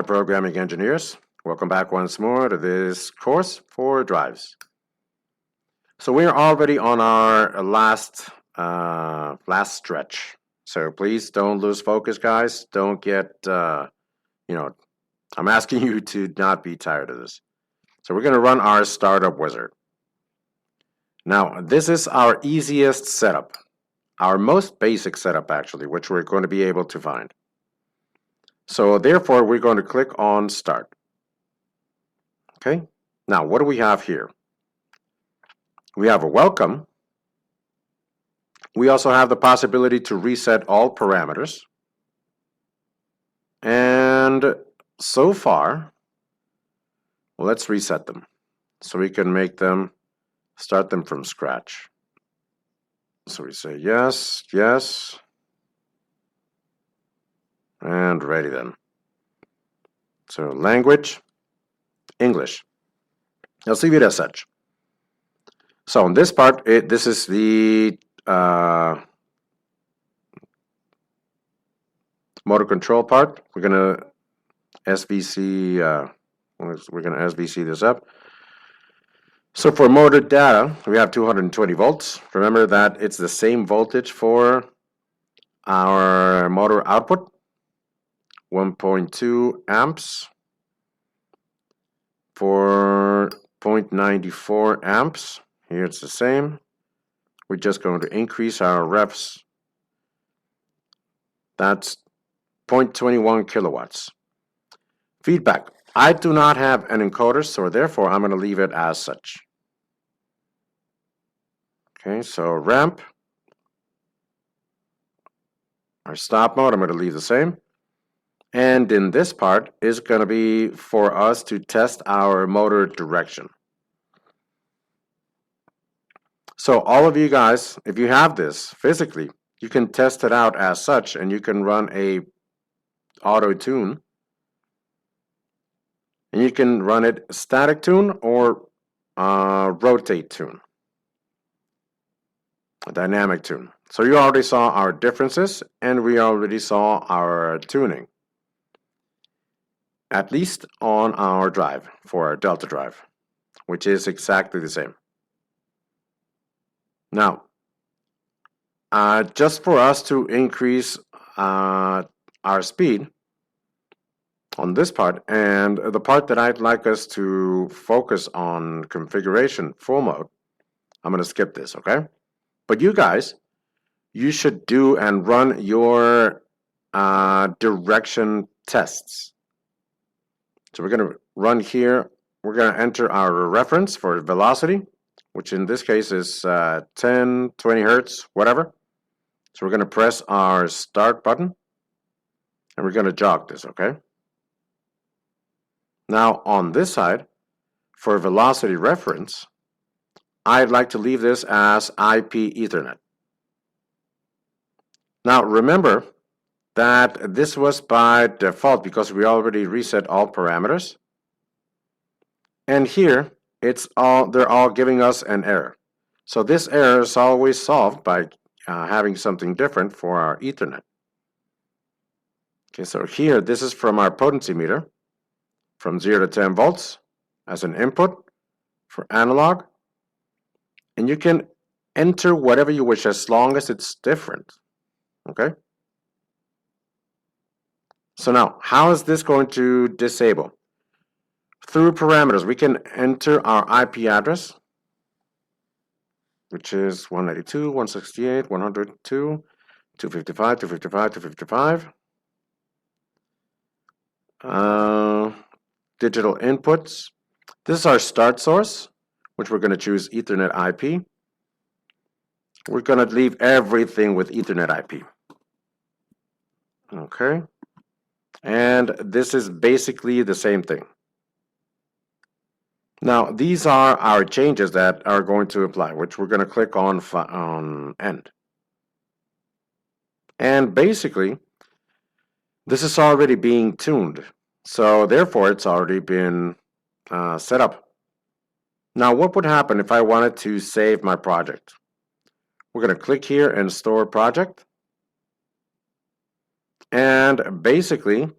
Hi, programming engineers. Welcome back once more to this course for drives. So we're already on our last stretch. So please don't lose focus, guys. Don't get, I'm asking you to not be tired of this. So we're going to run our startup wizard. Now, this is our easiest setup, our most basic setup actually, which we're going to be able to find. So therefore, we're going to click on Start. Okay, now what do we have here? We have a welcome. We also have the possibility to reset all parameters. And so far, well, let's reset them so we can make them, start them from scratch. So we say yes, yes. And ready then. So language, English. Let's leave it as such. So on this part, this is the motor control part. We're gonna SVC. We're gonna SVC this up. So for motor data, we have 220 volts. Remember that it's the same voltage for our motor output. 1.2 amps for 0.94 amps. Here it's the same. We're just going to increase our refs. That's 0.21 kilowatts. Feedback. I do not have an encoder, so therefore I'm going to leave it as such. Okay, so ramp. Our stop mode, I'm going to leave the same. And in this part is going to be for us to test our motor direction. So all of you guys, if you have this physically, you can test it out as such, and you can run a auto tune. And you can run it static tune or rotate tune, a dynamic tune. So you already saw our differences, and we already saw our tuning. At least on our drive, for our Delta drive, which is exactly the same. Now, just for us to increase our speed on this part, and the part that I'd like us to focus on configuration full mode, I'm going to skip this, okay? But you guys, you should do and run your direction tests. So we're going to run here. We're going to enter our reference for velocity, which in this case is 10, 20 hertz, whatever. So we're going to press our start button, and we're going to jog this, okay? Now on this side, for velocity reference, I'd like to leave this as IP Ethernet. Now remember that this was by default because we already reset all parameters. And here, they're all giving us an error. So this error is always solved by having something different for our Ethernet. Okay, so here, this is from our potency meter, from 0 to 10 volts as an input for analog. And you can enter whatever you wish as long as it's different. Okay? So now, how is this going to disable? Through parameters, we can enter our IP address, which is 192, 168, 102, 255, 255, 255. Digital inputs. This is our start source, which we're going to choose Ethernet IP. We're going to leave everything with Ethernet IP. Okay. And this is basically the same thing. Now, these are our changes that are going to apply, which we're going to click on End. And basically, this is already being tuned. So therefore, it's already been set up. Now, what would happen if I wanted to save my project? We're going to click here and store project. And basically,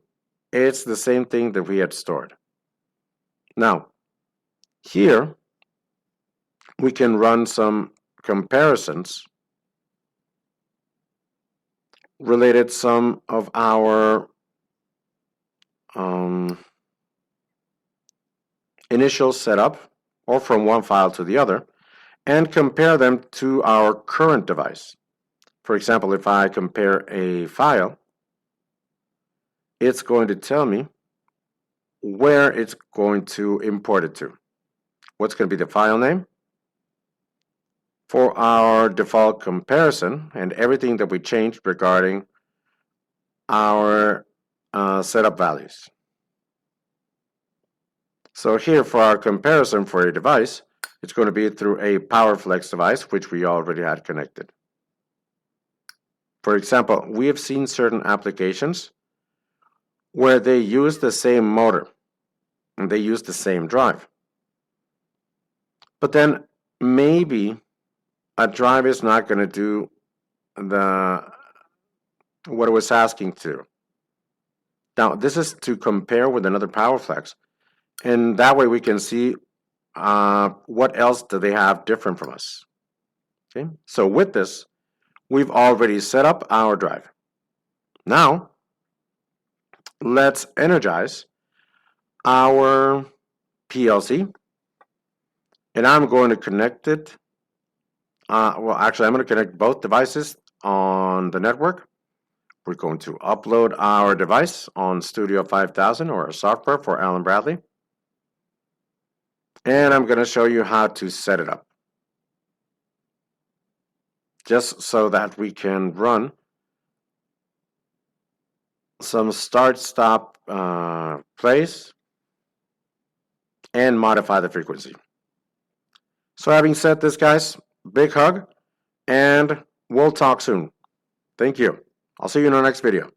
it's the same thing that we had stored. Now, here we can run some comparisons related some of our initial setup, or from one file to the other, and compare them to our current device. For example, if I compare a file, it's going to tell me where it's going to import it to. What's going to be the file name? For our default comparison and everything that we changed regarding our setup values. So here for our comparison for a device, it's going to be through a PowerFlex device, which we already had connected. For example, we have seen certain applications where they use the same motor and they use the same drive. But then maybe a drive is not going to do what it was asking to. Now, this is to compare with another PowerFlex, and that way we can see what else do they have different from us. Okay, so with this, we've already set up our drive. Now, let's energize our PLC, and I'm going to connect it. Well, actually, I'm going to connect both devices on the network. We're going to upload our device on Studio 5000 or our software for Allen Bradley. And I'm going to show you how to set it up, just so that we can run some start-stop plays and modify the frequency. So having said this, guys, big hug, and we'll talk soon. Thank you. I'll see you in our next video.